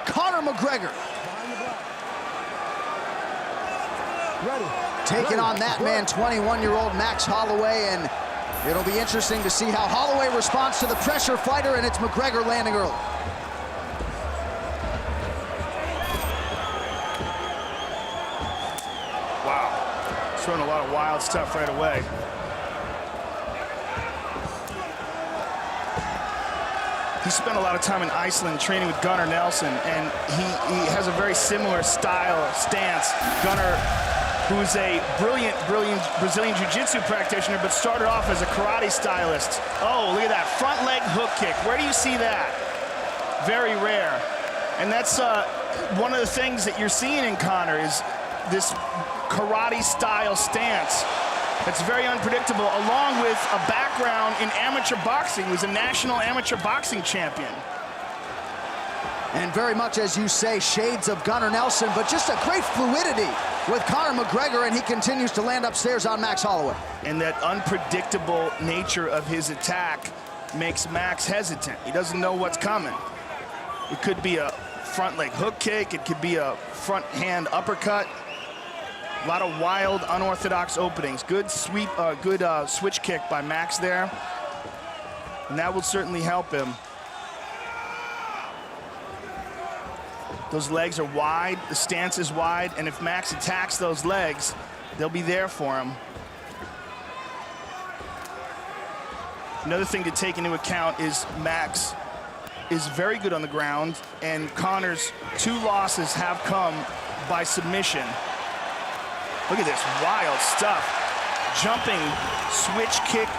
Conor McGregor. Taking on that man, 21-year-old Max Holloway, and it'll be interesting to see how Holloway responds to the pressure fighter, and it's McGregor landing early. Wow, throwing a lot of wild stuff right away. He spent a lot of time in Iceland training with Conor Nelson, and he has a very similar stance. Conor, who's a brilliant Brazilian Jiu-Jitsu practitioner, but started off as a karate stylist. Oh, look at that, front leg hook kick. Where do you see that? Very rare. And that's one of the things that you're seeing in Conor is this karate style stance. That's very unpredictable, along with a background in amateur boxing. He was a national amateur boxing champion. And very much, as you say, shades of Conor Nelson, but just a great fluidity with Conor McGregor, and he continues to land upstairs on Max Holloway. And that unpredictable nature of his attack makes Max hesitant. He doesn't know what's coming. It could be a front leg hook kick. It could be a front hand uppercut. A lot of wild, unorthodox openings. Good sweep, good switch kick by Max there. And that will certainly help him. Those legs are wide, the stance is wide, and if Max attacks those legs, they'll be there for him. Another thing to take into account is Max is very good on the ground, and Conor's 2 losses have come by submission. Look at this wild stuff. Jumping switch kick.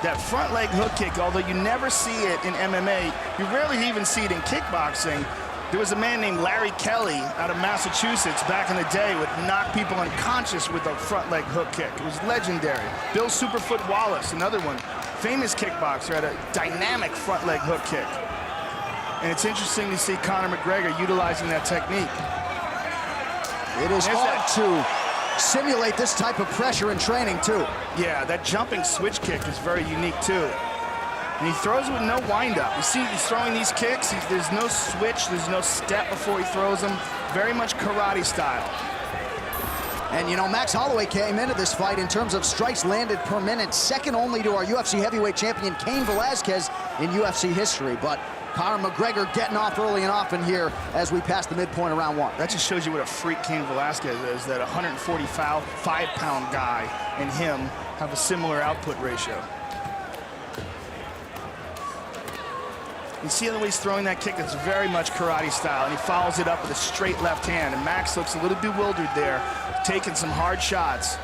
That front leg hook kick, although you never see it in MMA, you rarely even see it in kickboxing. There was a man named Larry Kelly out of Massachusetts back in the day would knock people unconscious with a front leg hook kick. It was legendary. Bill Superfoot Wallace, another one, famous kickboxer, had a dynamic front leg hook kick. And it's interesting to see Conor McGregor utilizing that technique. It is hard to simulate this type of pressure in training, too. Yeah, that jumping switch kick is very unique, too. And he throws with no wind-up. You see, he's throwing these kicks. There's no switch. There's no step before he throws them. Very much karate style. And, you know, Max Holloway came into this fight in terms of strikes landed per minute, second only to our UFC heavyweight champion, Cain Velasquez, in UFC history. But Conor McGregor getting off early and often here as we pass the midpoint of round 1. That just shows you what a freak Cain Velasquez is, that 145-pound guy and him have a similar output ratio. You see the way he's throwing that kick, it's very much karate style, and he follows it up with a straight left hand, and Max looks a little bewildered there, taking some hard shots.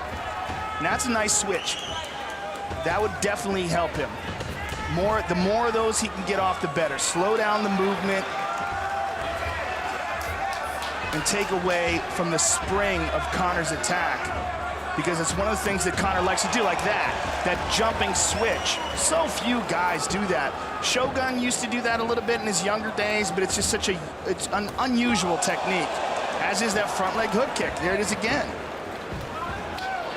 And that's a nice switch. That would definitely help him. The more of those he can get off, the better. Slow down the movement and take away from the spring of Conor's attack, because it's one of the things that Conor likes to do, like that jumping switch. So few guys do that. Shogun used to do that a little bit in his younger days, but it's just it's an unusual technique, as is that front leg hook kick. There it is again.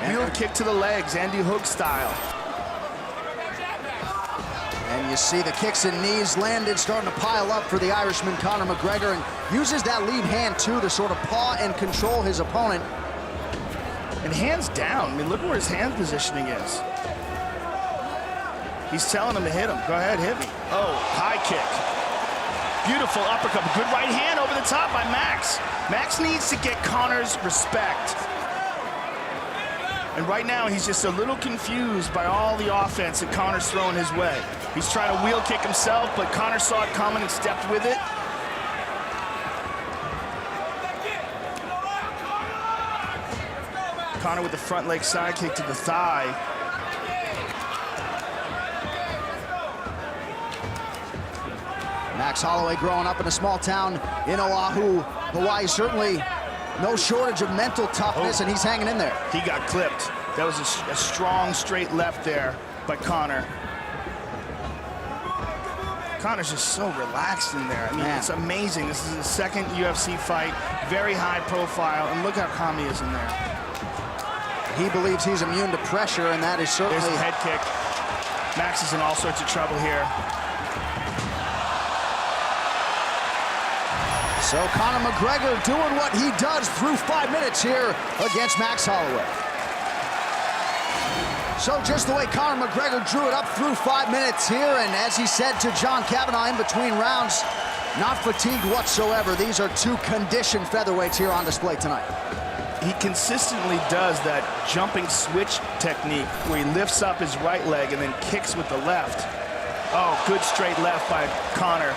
Wheel kick to the legs, Andy Hook style. And you see the kicks and knees landed, starting to pile up for the Irishman, Conor McGregor, and uses that lead hand, too, to sort of paw and control his opponent. And hands down. I mean, look where his hand positioning is. He's telling him to hit him. Go ahead, hit me. Oh, high kick. Beautiful uppercut. Good right hand over the top by Max. Max needs to get Conor's respect. And right now, he's just a little confused by all the offense that Conor's throwing his way. He's trying to wheel kick himself, but Conor saw it coming and stepped with it. Conor with the front leg side kick to the thigh. Max Holloway growing up in a small town in Oahu, Hawaii, certainly no shortage of mental toughness, and he's hanging in there. He got clipped. That was a strong straight left there by Conor. Conor's just so relaxed in there. I mean, it's amazing. This is his second UFC fight, very high profile, and look how calm he is in there. He believes he's immune to pressure, and that is certainly... There's the head kick. Max is in all sorts of trouble here. So Conor McGregor doing what he does through 5 minutes here against Max Holloway. So just the way Conor McGregor drew it up through 5 minutes here, and as he said to John Kavanagh in between rounds, not fatigued whatsoever. These are two conditioned featherweights here on display tonight. He consistently does that jumping switch technique where he lifts up his right leg and then kicks with the left. Oh, good straight left by Conor.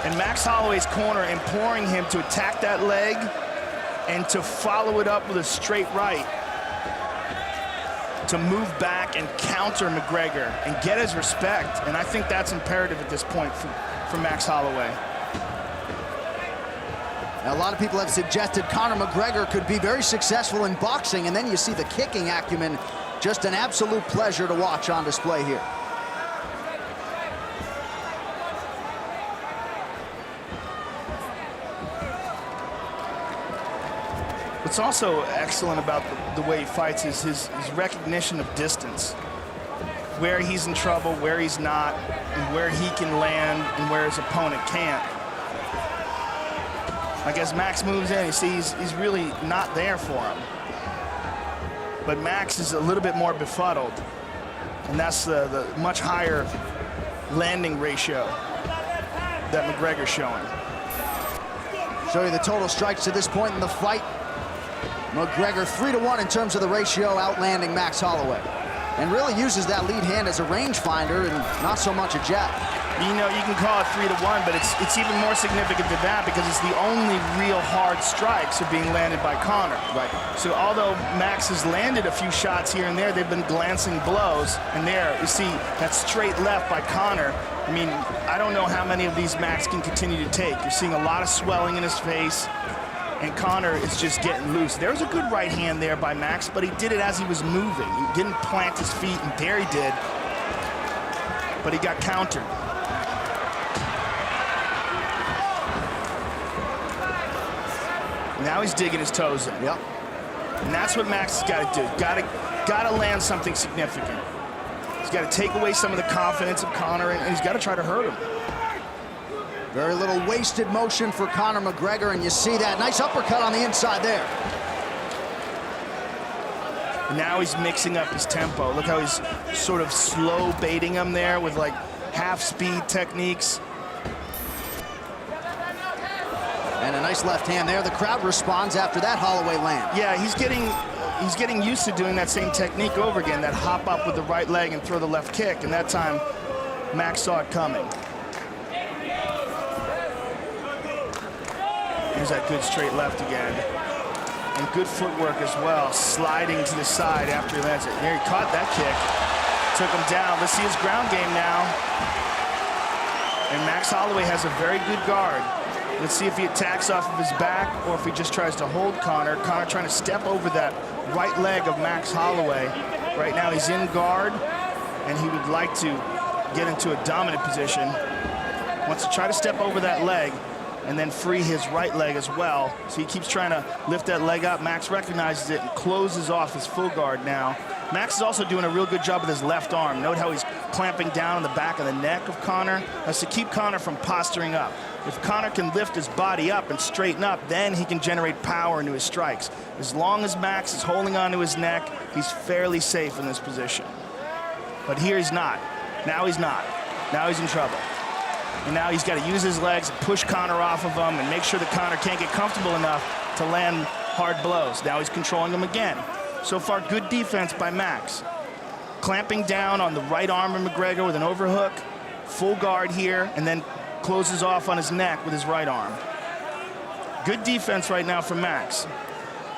And Max Holloway's corner imploring him to attack that leg and to follow it up with a straight right, to move back and counter McGregor and get his respect. And I think that's imperative at this point for Max Holloway. Now, a lot of people have suggested Conor McGregor could be very successful in boxing, and then you see the kicking acumen. Just an absolute pleasure to watch on display here. What's also excellent about the way he fights is his recognition of distance. Where he's in trouble, where he's not, and where he can land and where his opponent can't. Like as Max moves in, you see he's really not there for him. But Max is a little bit more befuddled. And that's the much higher landing ratio that McGregor's showing. Show you the total strikes to this point in the fight. McGregor 3-1 in terms of the ratio, outlanding Max Holloway. And really uses that lead hand as a rangefinder and not so much a jab. You know, you can call it 3-1, but it's even more significant than that because it's the only real hard strikes are being landed by Conor. Right. So although Max has landed a few shots here and there, they've been glancing blows. And there, you see that straight left by Conor. I mean, I don't know how many of these Max can continue to take. You're seeing a lot of swelling in his face, and Conor is just getting loose. There was a good right hand there by Max, but he did it as he was moving. He didn't plant his feet, and there he did. But he got countered. Now he's digging his toes in. Yep. And that's what Max has got to do. Got to land something significant. He's got to take away some of the confidence of Conor, and he's got to try to hurt him. Very little wasted motion for Conor McGregor, and you see that nice uppercut on the inside there. Now he's mixing up his tempo. Look how he's sort of slow baiting him there with like half-speed techniques. And a nice left hand there. The crowd responds after that Holloway land. Yeah, he's getting used to doing that same technique over again, that hop up with the right leg and throw the left kick, and that time Max saw it coming. Here's that good straight left again. And good footwork as well, sliding to the side after he lands it. Here he caught that kick, took him down. Let's see his ground game now. And Max Holloway has a very good guard. Let's see if he attacks off of his back or if he just tries to hold Conor. Conor trying to step over that right leg of Max Holloway. Right now he's in guard, and he would like to get into a dominant position. Wants to try to step over that leg and then free his right leg as well. So he keeps trying to lift that leg up. Max recognizes it and closes off his full guard now. Max is also doing a real good job with his left arm. Note how he's clamping down on the back of the neck of Conor. That's to keep Conor from posturing up. If Conor can lift his body up and straighten up, then he can generate power into his strikes. As long as Max is holding onto his neck, he's fairly safe in this position. But here he's not. Now he's not. Now he's in trouble. And now he's got to use his legs and push Conor off of him and make sure that Conor can't get comfortable enough to land hard blows. Now he's controlling him again. So far, good defense by Max. Clamping down on the right arm of McGregor with an overhook, full guard here, and then closes off on his neck with his right arm. Good defense right now from Max.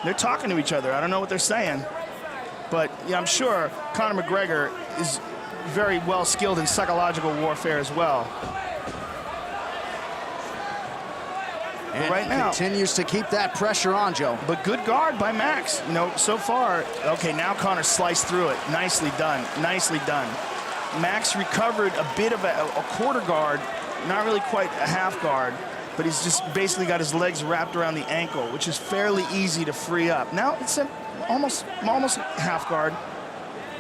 They're talking to each other. I don't know what they're saying. But yeah, I'm sure Conor McGregor is very well skilled in psychological warfare as well. And right now continues to keep that pressure on, Joe. But good guard by Max. You know, so far, okay, now Conor sliced through it. Nicely done, nicely done. Max recovered a bit of a quarter guard, not really quite a half guard, but he's just basically got his legs wrapped around the ankle, which is fairly easy to free up. Now it's almost half guard.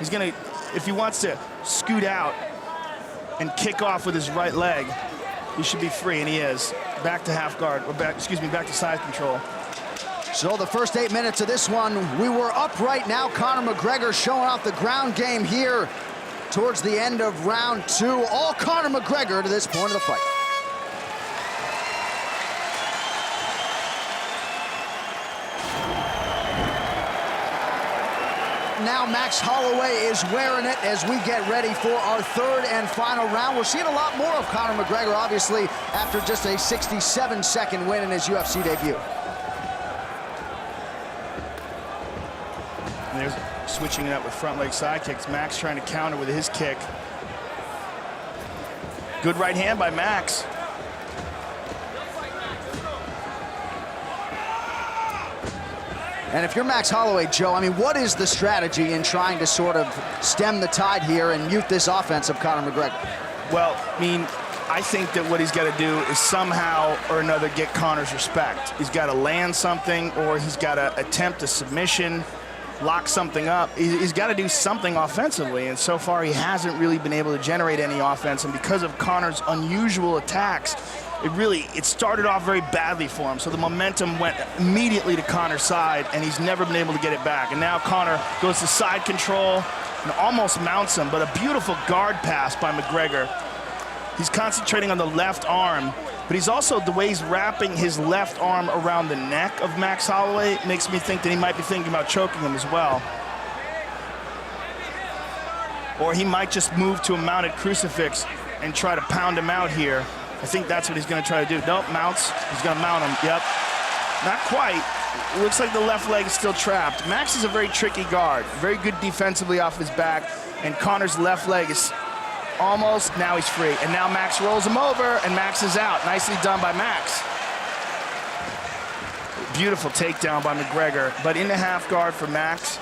He's gonna, if he wants to scoot out and kick off with his right leg, He should be free, and he is. Back to half guard, or back to side control. So the first 8 minutes of this one, we were up right now. Conor McGregor showing off the ground game here towards the end of round 2. All Conor McGregor to this point of the fight. Now Max Holloway is wearing it as we get ready for our third and final round. We're seeing a lot more of Conor McGregor, obviously, after just a 67-second win in his UFC debut. And there's switching it up with front leg side kicks. Max trying to counter with his kick. Good right hand by Max. And if you're Max Holloway, Joe, I mean, what is the strategy in trying to sort of stem the tide here and mute this offense of Conor McGregor? Well, I mean, I think that what he's got to do is somehow or another get Conor's respect. He's got to land something, or he's got to attempt a submission, lock something up. He's got to do something offensively, and so far he hasn't really been able to generate any offense. And because of Conor's unusual attacks, it started off very badly for him. So the momentum went immediately to Conor's side, and he's never been able to get it back. And now Conor goes to side control and almost mounts him, but a beautiful guard pass by McGregor. He's concentrating on the left arm, but he's also, the way he's wrapping his left arm around the neck of Max Holloway makes me think that he might be thinking about choking him as well. Or he might just move to a mounted crucifix and try to pound him out here. I think that's what he's going to try to do. Nope, mounts. He's going to mount him. Yep. Not quite. It looks like the left leg is still trapped. Max is a very tricky guard. Very good defensively off his back. And Conor's left leg is almost, now he's free. And now Max rolls him over, and Max is out. Nicely done by Max. Beautiful takedown by McGregor. But into half guard for Max.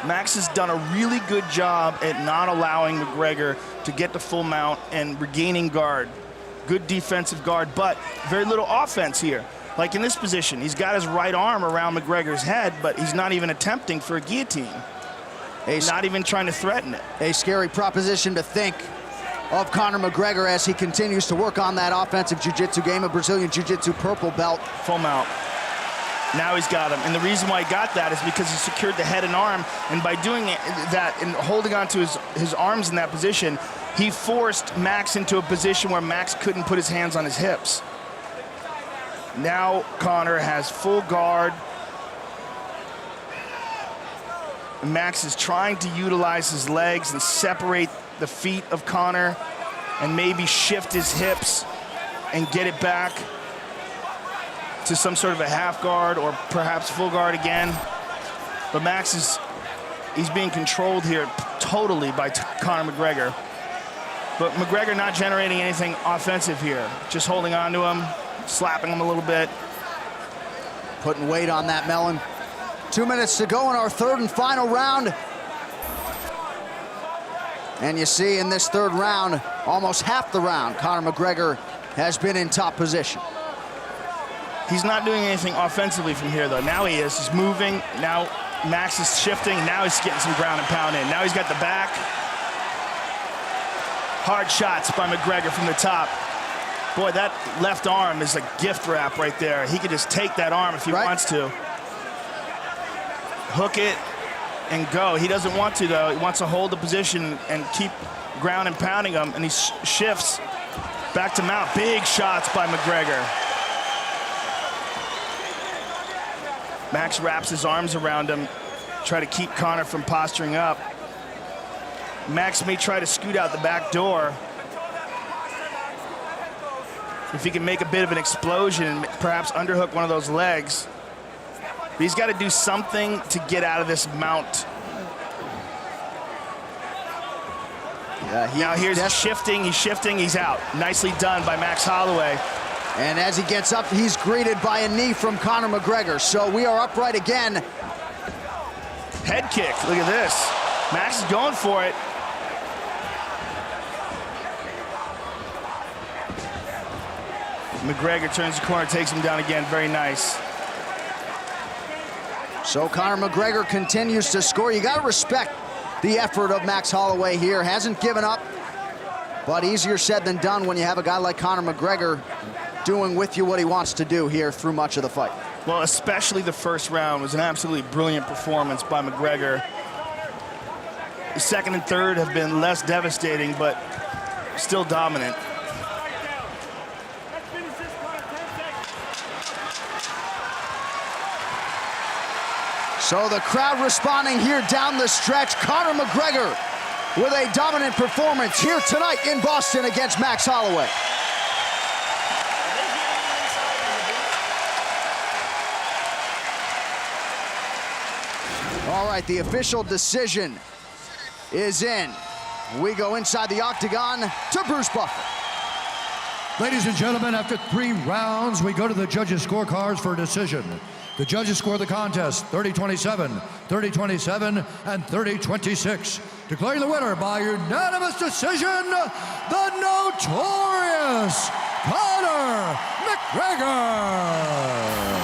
Max has done a really good job at not allowing McGregor to get the full mount and regaining guard. Good defensive guard, but very little offense here. Like in this position, he's got his right arm around McGregor's head, but he's not even attempting for a guillotine. He's not even trying to threaten it. A scary proposition to think of Conor McGregor as he continues to work on that offensive jiu-jitsu game, a Brazilian jiu-jitsu purple belt. Full mount. Now he's got him, and the reason why he got that is because he secured the head and arm, and by doing that and holding on to his arms in that position, he forced Max into a position where Max couldn't put his hands on his hips. Now Conor has full guard. Max is trying to utilize his legs and separate the feet of Conor and maybe shift his hips and get it back to some sort of a half guard or perhaps full guard again. But Max he's being controlled here totally by Conor McGregor. But McGregor not generating anything offensive here, just holding on to him, slapping him a little bit. Putting weight on that melon. 2 minutes to go in our third and final round. And you see in this third round, almost half the round, Conor McGregor has been in top position. He's not doing anything offensively from here, though. Now he is. He's moving. Now Max is shifting. Now he's getting some ground and pound in. Now he's got the back. Hard shots by McGregor from the top. Boy, that left arm is a gift wrap right there. He could just take that arm if he wants to. Hook it and go. He doesn't want to, though. He wants to hold the position and keep ground and pounding him, and he shifts back to mount. Big shots by McGregor. Max wraps his arms around him, try to keep Conor from posturing up. Max may try to scoot out the back door. If he can make a bit of an explosion and perhaps underhook one of those legs. But he's got to do something to get out of this mount. Now here's shifting, he's out. Nicely done by Max Holloway. And as he gets up, he's greeted by a knee from Conor McGregor. So we are upright again. Head kick, look at this. Max is going for it. McGregor turns the corner, takes him down again, very nice. So Conor McGregor continues to score. You gotta respect the effort of Max Holloway here. Hasn't given up. But easier said than done when you have a guy like Conor McGregor doing with you what he wants to do here through much of the fight. Well, especially the first round was an absolutely brilliant performance by McGregor. The second and third have been less devastating, but still dominant. So the crowd responding here down the stretch. Conor McGregor with a dominant performance here tonight in Boston against Max Holloway. All right, the official decision is in. We go inside the octagon to Bruce Buffer. Ladies and gentlemen, after 3 rounds, we go to the judges' scorecards for a decision. The judges score the contest 30-27, 30-27, and 30-26. Declaring the winner by unanimous decision, the notorious Conor McGregor.